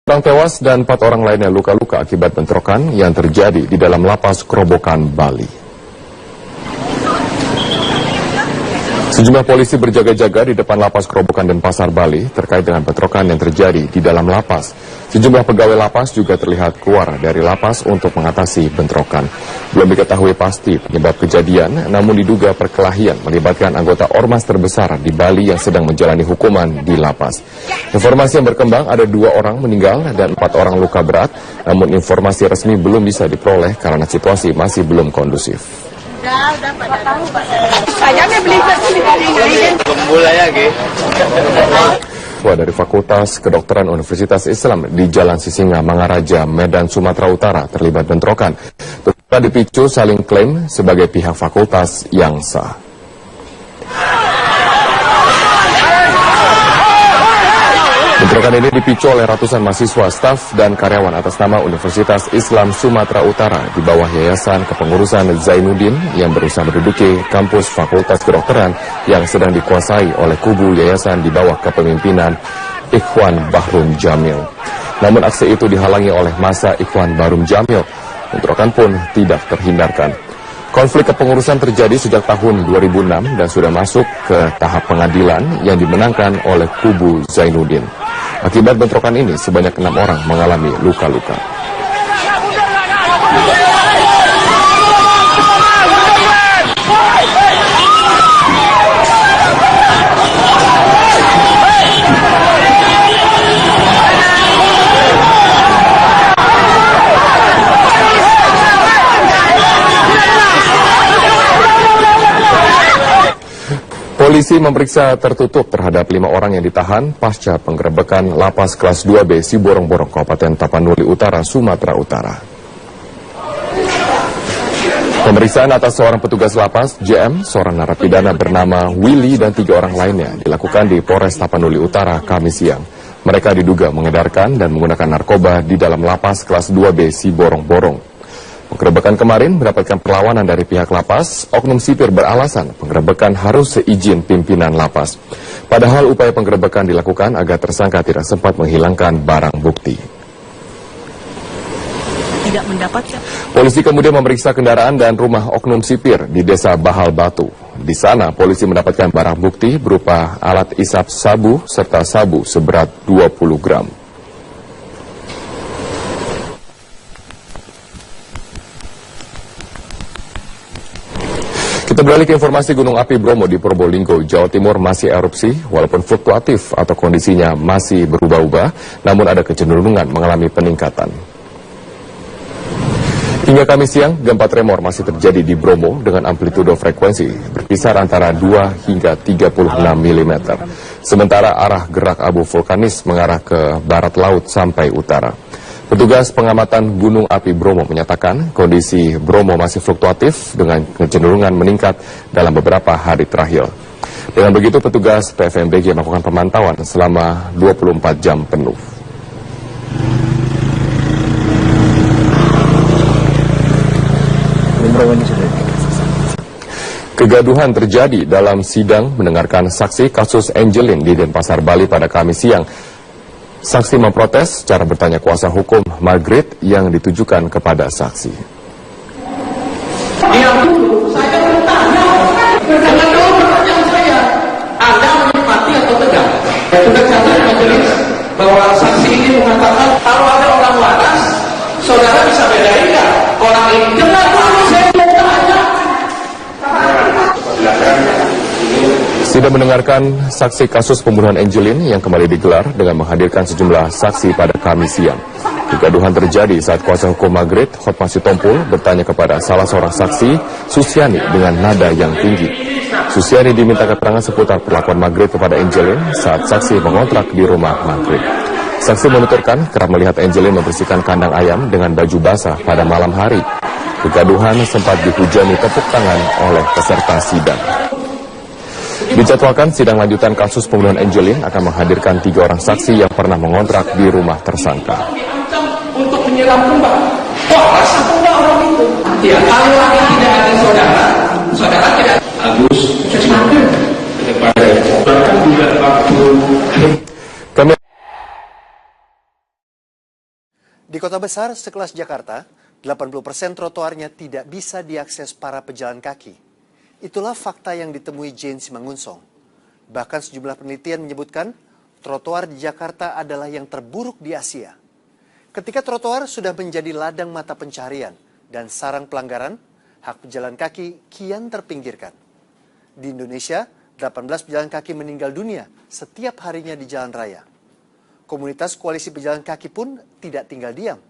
Orang tewas dan 4 orang lainnya luka-luka akibat bentrokan yang terjadi di dalam lapas Kerobokan, Bali. Sejumlah polisi berjaga-jaga di depan lapas Kerobokan dan Pasar Bali terkait dengan bentrokan yang terjadi di dalam lapas. Sejumlah pegawai lapas juga terlihat keluar dari lapas untuk mengatasi bentrokan. Belum diketahui pasti penyebab kejadian, namun diduga perkelahian melibatkan anggota ormas terbesar di Bali yang sedang menjalani hukuman di lapas. Informasi yang berkembang ada 2 orang meninggal dan 4 orang luka berat, namun informasi resmi belum bisa diperoleh karena situasi masih belum kondusif. Udah pada tahu, Pak. Sayangnya beli Dari Fakultas Kedokteran Universitas Islam di Jalan Sisinga, Mangaraja, Medan, Sumatera Utara terlibat bentrokan. Peserta dipicu saling klaim sebagai pihak fakultas yang sah. Bentrokan ini dipicu oleh ratusan mahasiswa, staf, dan karyawan atas nama Universitas Islam Sumatera Utara di bawah Yayasan Kepengurusan Zainuddin yang berusaha menduduki kampus Fakultas Kedokteran yang sedang dikuasai oleh kubu yayasan di bawah kepemimpinan Ikhwan Bahrum Jamil. Namun aksi itu dihalangi oleh massa Ikhwan Bahrum Jamil. Bentrokan pun tidak terhindarkan. Konflik kepengurusan terjadi sejak tahun 2006 dan sudah masuk ke tahap pengadilan yang dimenangkan oleh kubu Zainuddin. Akibat bentrokan ini, sebanyak 6 orang mengalami luka-luka. Polisi memeriksa tertutup terhadap 5 orang yang ditahan pasca penggerebekan lapas kelas 2B Siborong-Borong, Kabupaten Tapanuli Utara, Sumatera Utara. Pemeriksaan atas seorang petugas lapas, JM, seorang narapidana bernama Willy dan 3 orang lainnya dilakukan di Polres Tapanuli Utara Kamis siang. Mereka diduga mengedarkan dan menggunakan narkoba di dalam lapas kelas 2B Siborong-Borong. Penggerebekan kemarin mendapatkan perlawanan dari pihak lapas. Oknum sipir beralasan penggerebekan harus seizin pimpinan lapas. Padahal upaya penggerebekan dilakukan agar tersangka tidak sempat menghilangkan barang bukti. Tidak mendapatkan. Polisi kemudian memeriksa kendaraan dan rumah oknum sipir di Desa Bahal Batu. Di sana polisi mendapatkan barang bukti berupa alat isap sabu serta sabu seberat 20 gram. Kita beralih ke informasi Gunung Api Bromo di Probolinggo, Jawa Timur masih erupsi, walaupun fluktuatif atau kondisinya masih berubah-ubah, namun ada kecenderungan mengalami peningkatan. Hingga Kamis siang, gempa tremor masih terjadi di Bromo dengan amplitudo frekuensi berkisar antara 2 hingga 36 mm. Sementara arah gerak abu vulkanis mengarah ke barat laut sampai utara. Petugas pengamatan Gunung Api Bromo menyatakan kondisi Bromo masih fluktuatif dengan kecenderungan meningkat dalam beberapa hari terakhir. Dengan begitu, petugas PVMBG melakukan pemantauan selama 24 jam penuh. Kegaduhan terjadi dalam sidang mendengarkan saksi kasus Angelin di Denpasar, Bali pada Kamis siang. Saksi memprotes cara bertanya kuasa hukum Margaret yang ditujukan kepada saksi. Diam dulu, saya bertanya. Jangan jawab pertanyaan saya. Anda menikmati atau tidak? Sudah catat majelis bahwa saksi ini mengatakan kalau ada orang waras, saudara bisa bedain nggak? Orang ini dengar dulu, saya bertanya. Sidang mendengarkan saksi kasus pembunuhan Angelin yang kembali digelar dengan menghadirkan sejumlah saksi pada Kamis siang. Kegaduhan terjadi saat kuasa hukum Margaret, Hotma Sitompul, bertanya kepada salah seorang saksi, Susiani, dengan nada yang tinggi. Susiani diminta keterangan seputar perlakuan Margaret kepada Angelin saat saksi mengontrak di rumah Margaret. Saksi menuturkan kerap melihat Angelin membersihkan kandang ayam dengan baju basah pada malam hari. Kegaduhan sempat dihujani tepuk tangan oleh peserta sidang. Dijadwalkan sidang lanjutan kasus pembunuhan Angelin akan menghadirkan 3 orang saksi yang pernah mengontrak di rumah tersangka. Untuk menyelam kembang. Wah, rasa kembang orang itu. Ya, kalau lagi tidak ada saudara, saudara tidak. Agus, kepada bahkan juga waktu Di kota besar sekelas Jakarta, 80% trotoarnya tidak bisa diakses para pejalan kaki. Itulah fakta yang ditemui Jane Simangunsong. Bahkan sejumlah penelitian menyebutkan trotoar di Jakarta adalah yang terburuk di Asia. Ketika trotoar sudah menjadi ladang mata pencaharian dan sarang pelanggaran, hak pejalan kaki kian terpinggirkan. Di Indonesia, 18 pejalan kaki meninggal dunia setiap harinya di jalan raya. Komunitas koalisi pejalan kaki pun tidak tinggal diam.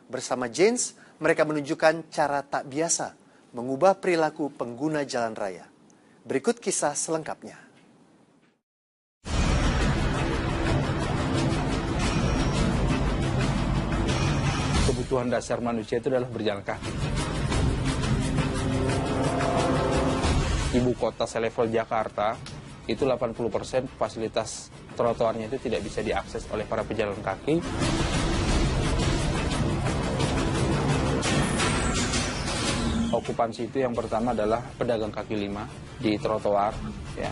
Bersama Janes, mereka menunjukkan cara tak biasa mengubah perilaku pengguna jalan raya. Berikut kisah selengkapnya. Kebutuhan dasar manusia itu adalah berjalan kaki. Ibu kota selevel Jakarta, itu 80% fasilitas trotoarnya itu tidak bisa diakses oleh para pejalan kaki. Okupansi itu yang pertama adalah pedagang kaki lima di trotoar, ya.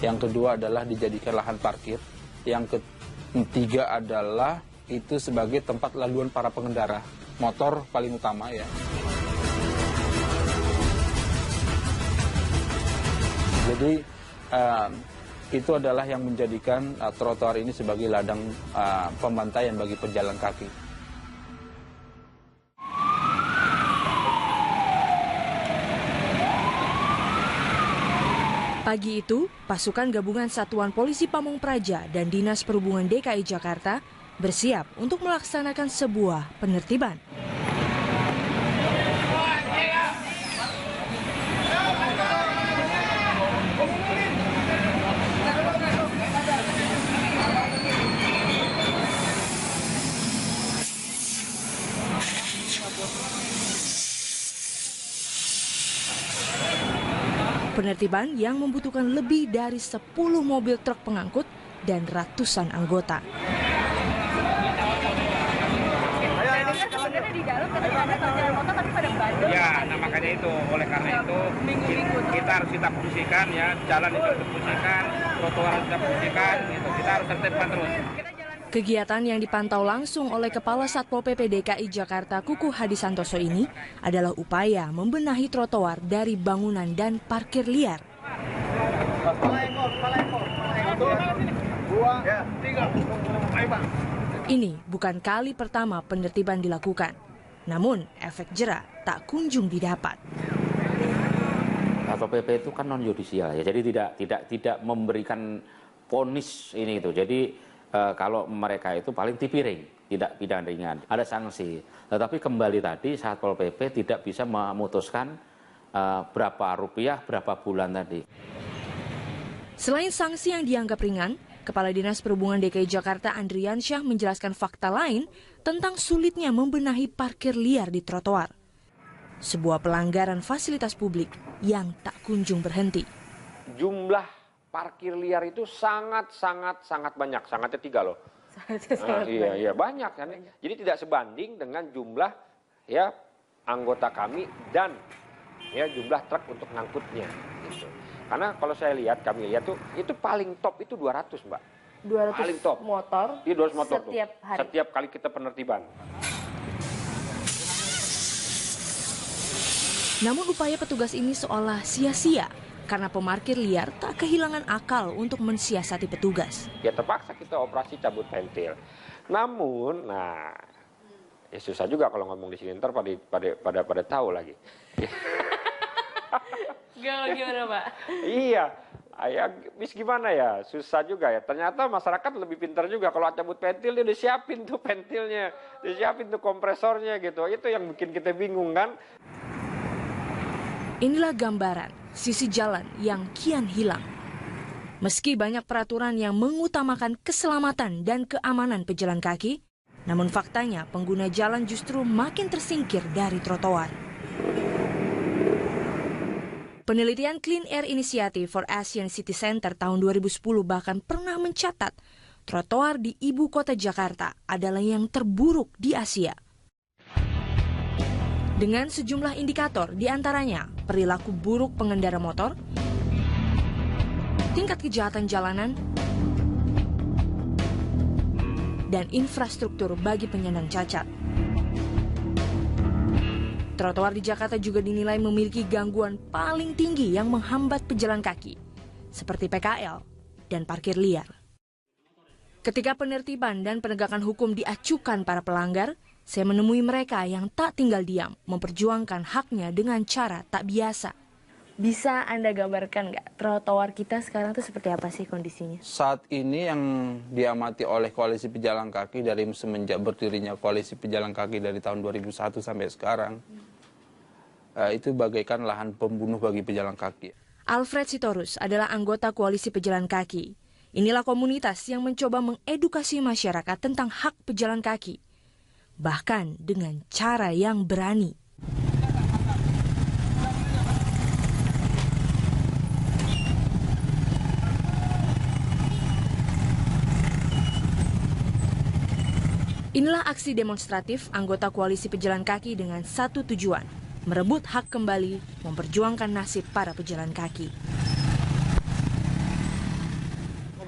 Yang kedua adalah dijadikan lahan parkir. Yang ketiga adalah itu sebagai tempat laluan para pengendara motor paling utama, ya. Jadi itu adalah yang menjadikan trotoar ini sebagai ladang pembantaian bagi pejalan kaki. Pagi itu, pasukan gabungan Satuan Polisi Pamung Praja dan Dinas Perhubungan DKI Jakarta bersiap untuk melaksanakan sebuah penertiban. Penertiban yang membutuhkan lebih dari 10 mobil truk pengangkut dan ratusan anggota. Ya, nah makanya itu, oleh karena itu kita harus fungsikan, ya, jalan itu harus fungsikan, trotoar harus kita fungsikan, gitu. Kita harus tertibkan terus. Kegiatan yang dipantau langsung oleh Kepala Satpol PP DKI Jakarta Kuku Hadi Santoso ini adalah upaya membenahi trotoar dari bangunan dan parkir liar. Ini bukan kali pertama penertiban dilakukan, namun efek jera tak kunjung didapat. Satpol PP itu kan non yudisial, ya, jadi tidak memberikan vonis ini itu. Jadi kalau mereka itu paling tipiring, tidak pidana ringan, ada sanksi. Tetapi kembali tadi Satpol PP tidak bisa memutuskan berapa rupiah, berapa bulan tadi. Selain sanksi yang dianggap ringan, Kepala Dinas Perhubungan DKI Jakarta Andrian Syah menjelaskan fakta lain tentang sulitnya membenahi parkir liar di trotoar. Sebuah pelanggaran fasilitas publik yang tak kunjung berhenti. Jumlah parkir liar itu sangat banyak, sangatnya 3 loh. Iya banyak kan. Jadi tidak sebanding dengan jumlah, ya, anggota kami dan, ya, jumlah truk untuk ngangkutnya. Gitu. Karena kalau saya lihat, kami lihat tuh itu paling top itu 200, Mbak. 200 paling top motor. Iya, 200 motor setiap tuh. hari. Setiap kali kita penertiban. Namun upaya petugas ini seolah sia-sia karena pemarkir liar tak kehilangan akal untuk mensiasati petugas. Ya terpaksa kita operasi cabut pentil. Namun, nah, ya susah juga kalau ngomong di sini, ntar pada tahu lagi. Gimana, Pak? Iya, ya, bis gimana ya, susah juga ya. Ternyata masyarakat lebih pintar juga. Kalau cabut pentil dia udah siapin tuh pentilnya, dia siapin tuh kompresornya gitu. Itu yang bikin kita bingung kan. Inilah gambaran sisi jalan yang kian hilang. Meski banyak peraturan yang mengutamakan keselamatan dan keamanan pejalan kaki, namun faktanya pengguna jalan justru makin tersingkir dari trotoar. Penelitian Clean Air Initiative for Asian City Center tahun 2010 bahkan pernah mencatat trotoar di ibu kota Jakarta adalah yang terburuk di Asia. Dengan sejumlah indikator, diantaranya perilaku buruk pengendara motor, tingkat kejahatan jalanan, dan infrastruktur bagi penyandang cacat. trotoar di Jakarta juga dinilai memiliki gangguan paling tinggi yang menghambat pejalan kaki, seperti PKL dan parkir liar. Ketika penertiban dan penegakan hukum diacukan para pelanggar, saya menemui mereka yang tak tinggal diam, memperjuangkan haknya dengan cara tak biasa. Bisa Anda gambarkan nggak trotoar kita sekarang tuh seperti apa sih kondisinya? Saat ini yang diamati oleh koalisi pejalan kaki dari semenjak berdirinya koalisi pejalan kaki dari tahun 2001 sampai sekarang, itu bagaikan lahan pembunuh bagi pejalan kaki. Alfred Sitorus adalah anggota koalisi pejalan kaki. Inilah komunitas yang mencoba mengedukasi masyarakat tentang hak pejalan kaki, bahkan dengan cara yang berani. Inilah aksi demonstratif anggota koalisi pejalan kaki dengan satu tujuan, merebut hak kembali, memperjuangkan nasib para pejalan kaki.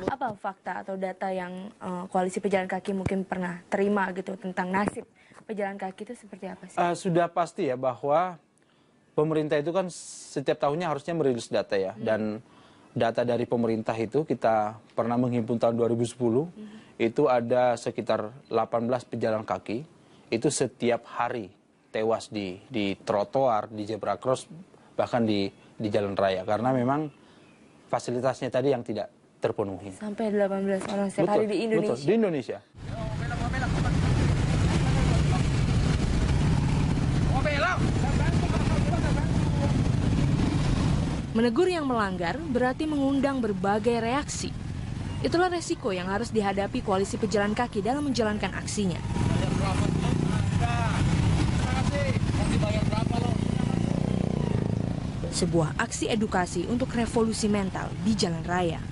Apa fakta atau data yang koalisi pejalan kaki mungkin pernah terima gitu tentang nasib pejalan kaki itu seperti apa sih? Sudah pasti ya bahwa pemerintah itu kan setiap tahunnya harusnya merilis data ya. Dan data dari pemerintah itu kita pernah menghimpun tahun 2010. Itu ada sekitar 18 pejalan kaki itu setiap hari tewas di trotoar, di zebra cross, bahkan di jalan raya karena memang fasilitasnya tadi yang tidak terpenuhi. Sampai 18 orang setiap hari di Indonesia. Betul, di Indonesia. Menegur yang melanggar berarti mengundang berbagai reaksi. Itulah resiko yang harus dihadapi koalisi pejalan kaki dalam menjalankan aksinya. Sebuah aksi edukasi untuk revolusi mental di jalan raya.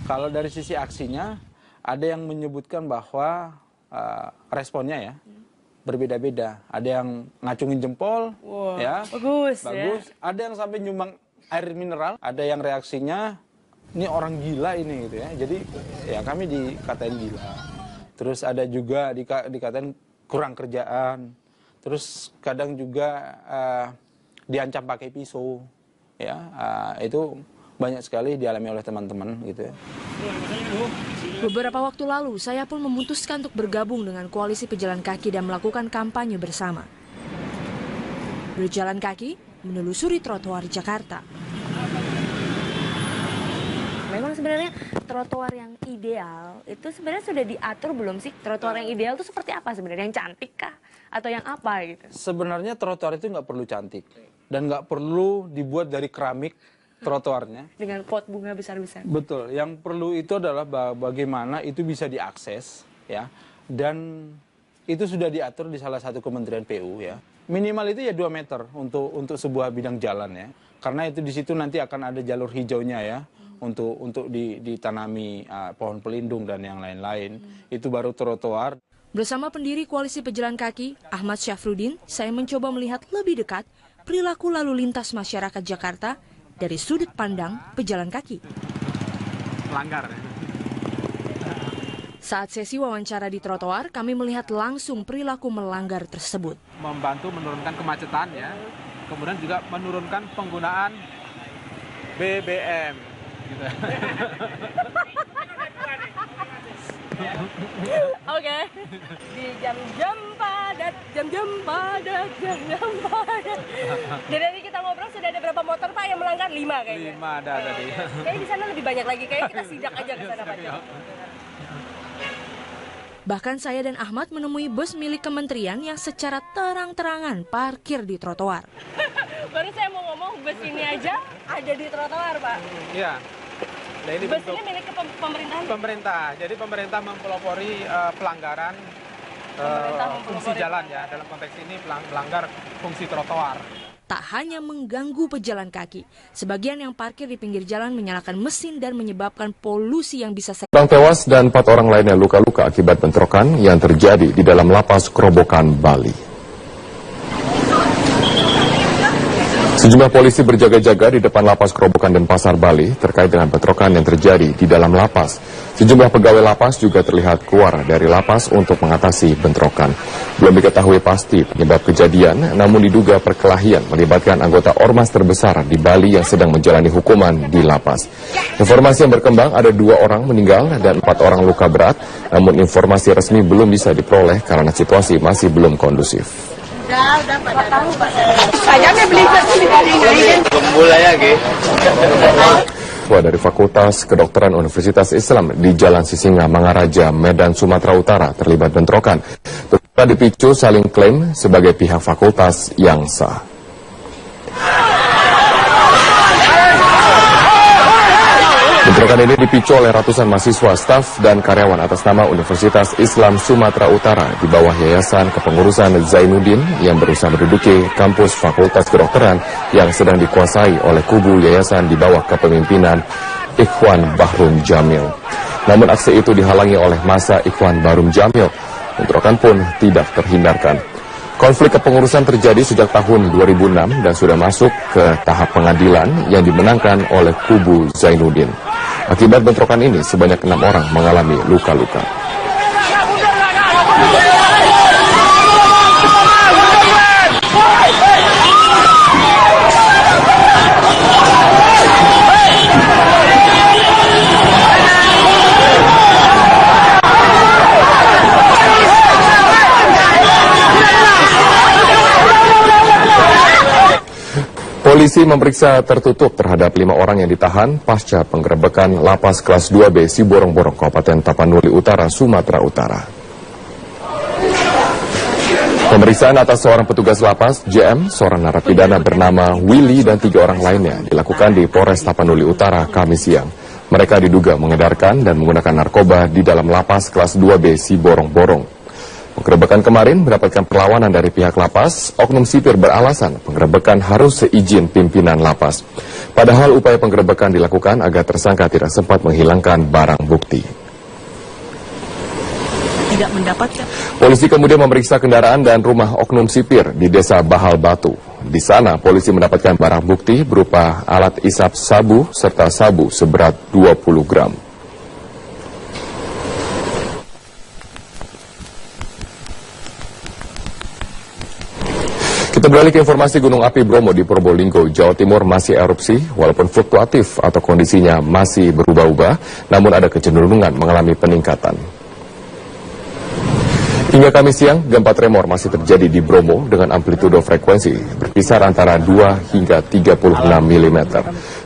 Kalau dari sisi aksinya, ada yang menyebutkan bahwa responnya ya berbeda-beda. Ada yang ngacungin jempol, ya bagus. Ya. Ada yang sampai nyumbang air mineral. Ada yang reaksinya ini orang gila ini gitu ya. Jadi ya kami dikatain gila. Terus ada juga dikatain kurang kerjaan. Terus kadang juga diancam pakai pisau. Ya, itu banyak sekali dialami oleh teman-teman gitu ya. Beberapa waktu lalu saya pun memutuskan untuk bergabung dengan koalisi pejalan kaki dan melakukan kampanye bersama. Berjalan kaki menelusuri trotoar Jakarta. Memang sebenarnya trotoar yang ideal itu sebenarnya sudah diatur belum sih? Trotoar yang ideal itu seperti apa sebenarnya? Yang cantik kah? Atau yang apa gitu? Sebenarnya trotoar itu nggak perlu cantik. Dan nggak perlu dibuat dari keramik trotoarnya. Dengan pot bunga besar-besar. Betul. Yang perlu itu adalah bagaimana itu bisa diakses, ya. Dan itu sudah diatur di salah satu kementerian PU, ya. Minimal itu ya 2 meter untuk sebuah bidang jalan, ya. Karena itu di situ nanti akan ada jalur hijaunya, ya. Untuk ditanami pohon pelindung dan yang lain-lain. Itu baru trotoar. Bersama pendiri koalisi pejalan kaki, Ahmad Syafruddin, saya mencoba melihat lebih dekat perilaku lalu lintas masyarakat Jakarta dari sudut pandang pejalan kaki. Melanggar. Saat sesi wawancara di trotoar, kami melihat langsung perilaku melanggar tersebut. Membantu menurunkan kemacetan ya. Kemudian juga menurunkan penggunaan BBM. Gitu. Oke. Di jam-jam padat. Dari tadi kita ngobrol sudah ada berapa motor Pak yang melanggar? 5 kayaknya. 5 ada tadi. Kayaknya di sana lebih banyak lagi. Kayaknya kita sidak aja ke sana Pak. Bahkan saya dan Ahmad menemui bus milik kementerian yang secara terang-terangan parkir di trotoar. Baru saya mau ngomong bus ini aja ada di trotoar Pak. Iya. Nah, ini bus ini milik pemerintahan? Pemerintah. Jadi pemerintah mempelopori pelanggaran fungsi jalan ya. Dalam konteks ini pelanggar fungsi trotoar. Tak hanya mengganggu pejalan kaki, sebagian yang parkir di pinggir jalan menyalakan mesin dan menyebabkan polusi yang bisa Orang tewas dan 4 orang lainnya luka-luka akibat bentrokan yang terjadi di dalam lapas Kerobokan, Bali. Sejumlah polisi berjaga-jaga di depan lapas Kerobokan Denpasar, Bali terkait dengan bentrokan yang terjadi di dalam lapas. Sejumlah pegawai lapas juga terlihat keluar dari lapas untuk mengatasi bentrokan. Belum diketahui pasti penyebab kejadian, namun diduga perkelahian melibatkan anggota ormas terbesar di Bali yang sedang menjalani hukuman di lapas. Informasi yang berkembang ada 2 orang meninggal dan 4 orang luka berat, namun informasi resmi belum bisa diperoleh karena situasi masih belum kondusif. Udah pada tahu Pak. Sayangnya beli Dari Fakultas Kedokteran Universitas Islam di Jalan Sisinga, Mangaraja, Medan, Sumatera Utara terlibat bentrokan. Bentrokan dipicu saling klaim sebagai pihak fakultas yang sah. Bentrokan ini dipicu oleh ratusan mahasiswa, staf, dan karyawan atas nama Universitas Islam Sumatera Utara di bawah Yayasan Kepengurusan Zainuddin yang berusaha menduduki kampus Fakultas Kedokteran yang sedang dikuasai oleh kubu yayasan di bawah kepemimpinan Ikhwan Bahrum Jamil. Namun aksi itu dihalangi oleh massa Ikhwan Bahrum Jamil. Bentrokan pun tidak terhindarkan. Konflik kepengurusan terjadi sejak tahun 2006 dan sudah masuk ke tahap pengadilan yang dimenangkan oleh kubu Zainuddin. Akibat bentrokan ini, sebanyak 6 orang mengalami luka-luka. Polisi memeriksa tertutup terhadap 5 orang yang ditahan pasca penggerebekan lapas kelas 2B Siborong-Borong, Kabupaten Tapanuli Utara, Sumatera Utara. Pemeriksaan atas seorang petugas lapas, JM, seorang narapidana bernama Willy dan 3 orang lainnya dilakukan di Polres Tapanuli Utara Kamis siang. Mereka diduga mengedarkan dan menggunakan narkoba di dalam lapas kelas 2B Siborong-Borong. Penggerebekan kemarin mendapatkan perlawanan dari pihak lapas. Oknum sipir beralasan penggerebekan harus seizin pimpinan lapas. Padahal upaya penggerebekan dilakukan agar tersangka tidak sempat menghilangkan barang bukti. Tidak mendapatkan. Polisi kemudian memeriksa kendaraan dan rumah oknum sipir di Desa Bahal Batu. Di sana polisi mendapatkan barang bukti berupa alat isap sabu serta sabu seberat 20 gram. Kita beralih ke informasi Gunung Api Bromo di Probolinggo, Jawa Timur masih erupsi, walaupun fluktuatif atau kondisinya masih berubah-ubah, namun ada kecenderungan mengalami peningkatan. Hingga Kamis siang, gempa tremor masih terjadi di Bromo dengan amplitudo frekuensi berkisar antara 2 hingga 36 mm.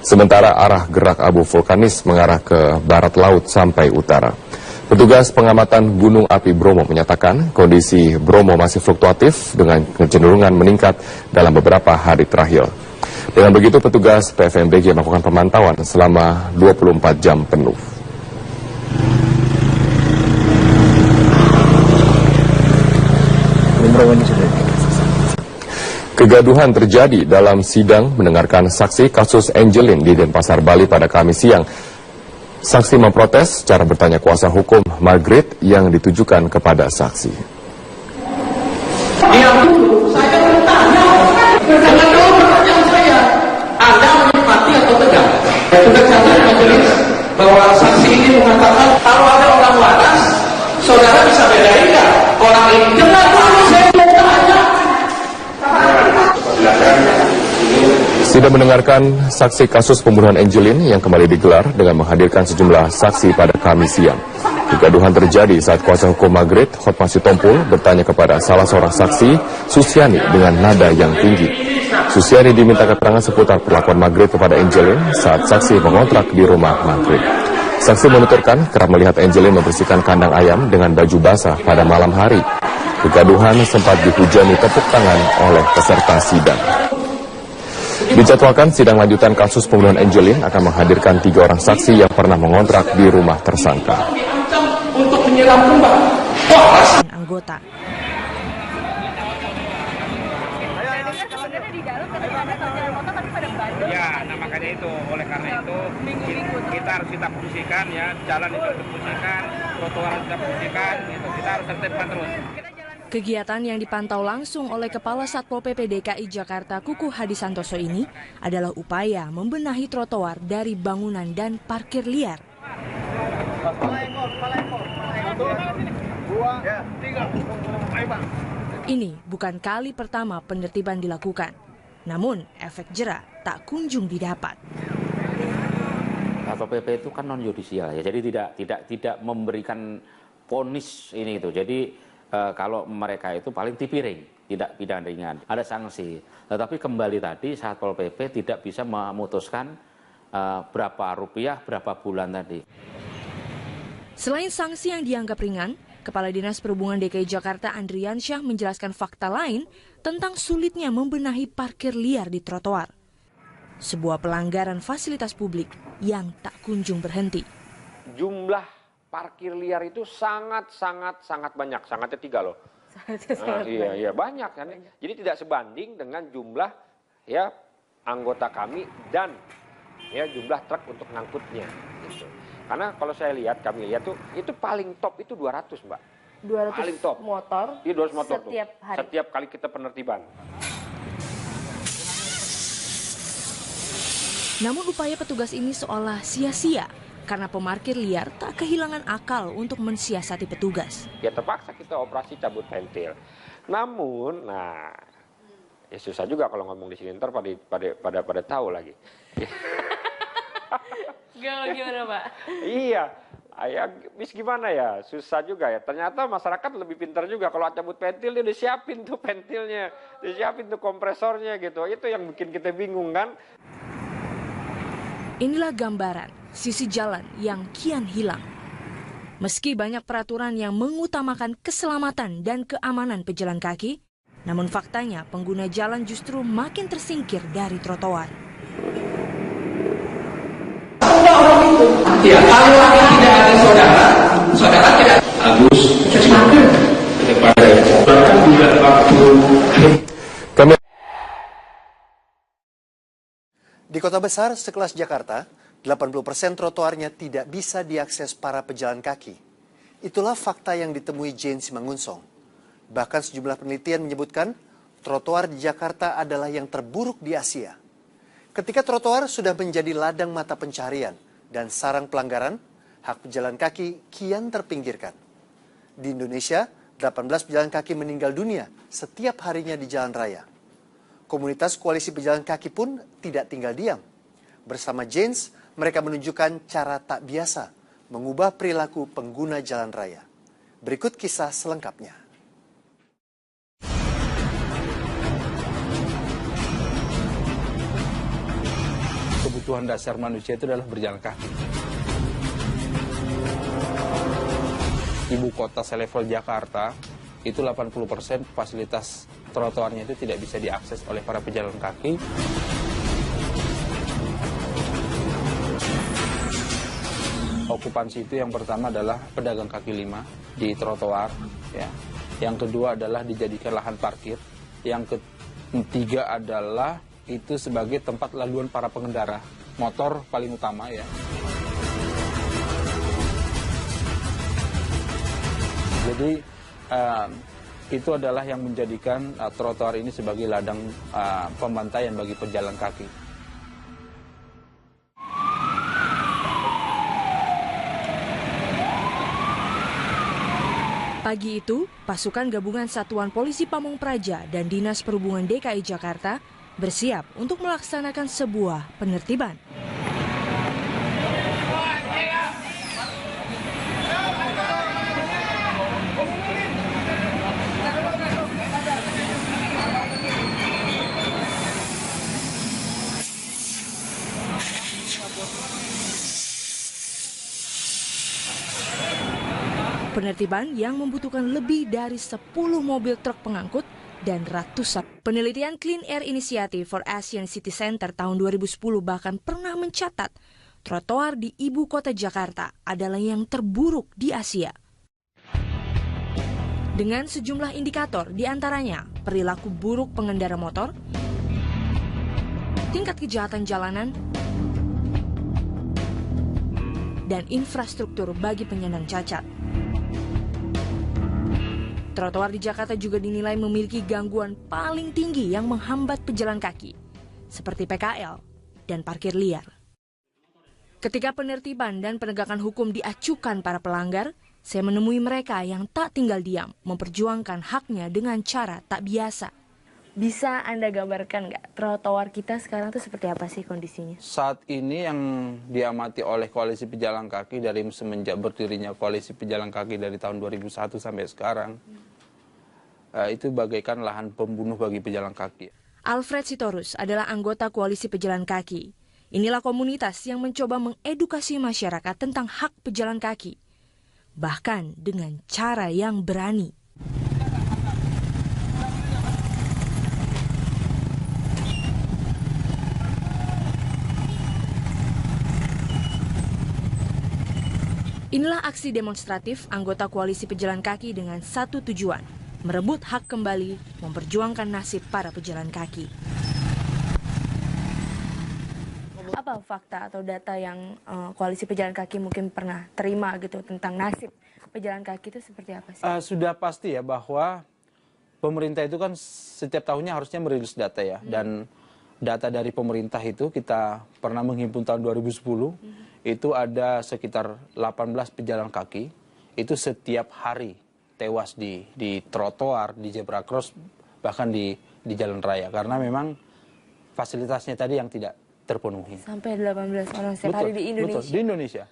Sementara arah gerak abu vulkanis mengarah ke barat laut sampai utara. Petugas pengamatan Gunung Api Bromo menyatakan kondisi Bromo masih fluktuatif dengan kecenderungan meningkat dalam beberapa hari terakhir. Dengan begitu, petugas PVMBG melakukan pemantauan selama 24 jam penuh. Kegaduhan terjadi dalam sidang mendengarkan saksi kasus Angelin di Denpasar, Bali pada Kamis siang. Saksi memprotes cara bertanya kuasa hukum Margaret yang ditujukan kepada saksi. Diam dulu, saya bertanya. Jangan jawab pertanyaan saya. Anda menikmati atau tegang? Sudah catat majelis bahwa saksi ini mengatakan kalau ada orang waras, saudara bisa bedain nggak? Orang ini dengar dulu, saya bertanya. Sidang mendengarkan saksi kasus pembunuhan Angelin yang kembali digelar dengan menghadirkan sejumlah saksi pada Kamis siang. Kegaduhan terjadi saat kuasa hukum Margaret, Hotma Sitompul, bertanya kepada salah seorang saksi, Susiani, dengan nada yang tinggi. Susiani diminta keterangan seputar perlakuan Margaret kepada Angelin saat saksi mengontrak di rumah Margaret. Saksi menuturkan kerap melihat Angelin membersihkan kandang ayam dengan baju basah pada malam hari. Kegaduhan sempat dihujani tepuk tangan oleh peserta sidang. Dijadwalkan sidang lanjutan kasus pembunuhan Angelin akan menghadirkan 3 orang saksi yang pernah mengontrak di rumah tersangka. Untuk menyelam kembang. Anggota. Ya, nah makanya itu, oleh karena itu kita harus kita fungsikan ya, jalan itu kita fungsikan, trotoar kita fungsikan, gitu. Kita harus tertibkan terus. Kegiatan yang dipantau langsung oleh Kepala Satpol PP DKI Jakarta Kuku Hadi Santoso ini adalah upaya membenahi trotoar dari bangunan dan parkir liar. Ini bukan kali pertama penertiban dilakukan, namun efek jera tak kunjung didapat. Satpol PP itu kan non yudisial ya, jadi tidak memberikan vonis ini itu. Jadi kalau mereka itu paling tipiring, tidak pidana ringan, ada sanksi. Tetapi kembali tadi Satpol PP tidak bisa memutuskan berapa rupiah, berapa bulan tadi. Selain sanksi yang dianggap ringan, Kepala Dinas Perhubungan DKI Jakarta Andriansyah menjelaskan fakta lain tentang sulitnya membenahi parkir liar di trotoar. Sebuah pelanggaran fasilitas publik yang tak kunjung berhenti. Jumlah parkir liar itu sangat banyak, sangatnya 3 loh. Iya banyak kan. Jadi tidak sebanding dengan jumlah ya anggota kami dan ya jumlah truk untuk ngangkutnya. Gitu. Karena kalau saya lihat, kami lihat tuh itu paling top itu 200 Mbak. 200 paling top. Motor. Iya 200 motor setiap tuh. hari. Setiap kali kita penertiban. Namun upaya petugas ini seolah sia-sia karena pemarkir liar tak kehilangan akal untuk mensiasati petugas. Ya terpaksa kita operasi cabut pentil. Namun, ya susah juga kalau ngomong di sini ntar pada tahu lagi. Gimana Pak? Iya, bis gimana ya? Susah juga ya. Ternyata masyarakat lebih pintar juga kalau cabut pentil dia udah siapin tuh pentilnya, dia siapin tuh kompresornya gitu. Itu yang bikin kita bingung kan. Inilah gambaran sisi jalan yang kian hilang. Meski banyak peraturan yang mengutamakan keselamatan dan keamanan pejalan kaki, namun faktanya pengguna jalan justru makin tersingkir dari trotoar. Ya, kalau tidak ada saudara tidak bagus. Daripada bahkan juga waktu. Di kota besar sekelas Jakarta, 80% trotoarnya tidak bisa diakses para pejalan kaki. Itulah fakta yang ditemui Jane Simangunsong. Bahkan sejumlah penelitian menyebutkan trotoar di Jakarta adalah yang terburuk di Asia. Ketika trotoar sudah menjadi ladang mata pencarian dan sarang pelanggaran, hak pejalan kaki kian terpinggirkan. Di Indonesia, 18 pejalan kaki meninggal dunia setiap harinya di jalan raya. Komunitas koalisi pejalan kaki pun tidak tinggal diam. Bersama Janes, mereka menunjukkan cara tak biasa mengubah perilaku pengguna jalan raya. Berikut kisah selengkapnya. Kebutuhan dasar manusia itu adalah berjalan kaki. Ibu kota selevel Jakarta, itu 80% fasilitas trotoarnya itu tidak bisa diakses oleh para pejalan kaki. Okupansi itu yang pertama adalah pedagang kaki lima di trotoar, ya. Yang kedua adalah dijadikan lahan parkir. Yang ketiga adalah itu sebagai tempat laluan para pengendara motor paling utama, ya. Jadi itu adalah yang menjadikan trotoar ini sebagai ladang pembantaian bagi pejalan kaki. Pagi itu, pasukan gabungan Satuan Polisi Pamung Praja dan Dinas Perhubungan DKI Jakarta bersiap untuk melaksanakan sebuah penertiban. Penertiban yang membutuhkan lebih dari 10 mobil truk pengangkut dan ratusan. Penelitian Clean Air Initiative for Asian City Center tahun 2010 bahkan pernah mencatat trotoar di ibu kota Jakarta adalah yang terburuk di Asia. Dengan sejumlah indikator, diantaranya perilaku buruk pengendara motor, tingkat kejahatan jalanan, dan infrastruktur bagi penyandang cacat. trotoar di Jakarta juga dinilai memiliki gangguan paling tinggi yang menghambat pejalan kaki, seperti PKL dan parkir liar. Ketika penertiban dan penegakan hukum diacukan para pelanggar, saya menemui mereka yang tak tinggal diam, memperjuangkan haknya dengan cara tak biasa. Bisa Anda gambarkan nggak trotoar kita sekarang tuh seperti apa sih kondisinya? Saat ini yang diamati oleh koalisi pejalan kaki dari semenjak berdirinya koalisi pejalan kaki dari tahun 2001 sampai sekarang, itu bagaikan lahan pembunuh bagi pejalan kaki. Alfred Sitorus adalah anggota koalisi pejalan kaki. Inilah komunitas yang mencoba mengedukasi masyarakat tentang hak pejalan kaki, bahkan dengan cara yang berani. Inilah aksi demonstratif anggota koalisi pejalan kaki dengan satu tujuan, merebut hak kembali, memperjuangkan nasib para pejalan kaki. Apa fakta atau data yang koalisi pejalan kaki mungkin pernah terima gitu tentang nasib pejalan kaki itu seperti apa sih? Sudah pasti ya bahwa pemerintah itu kan setiap tahunnya harusnya merilis data ya. Dan data dari pemerintah itu kita pernah menghimpun tahun 2010, itu ada sekitar 18 pejalan kaki, itu setiap hari tewas di trotoar, di zebra cross, bahkan di jalan raya. Karena memang fasilitasnya tadi yang tidak terpenuhi. Sampai 18 orang setiap hari di Indonesia. Betul, di Indonesia.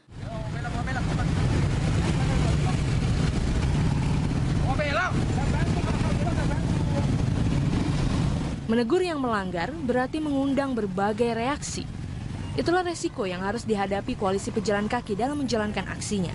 Menegur yang melanggar berarti mengundang berbagai reaksi. Itulah resiko yang harus dihadapi koalisi pejalan kaki dalam menjalankan aksinya.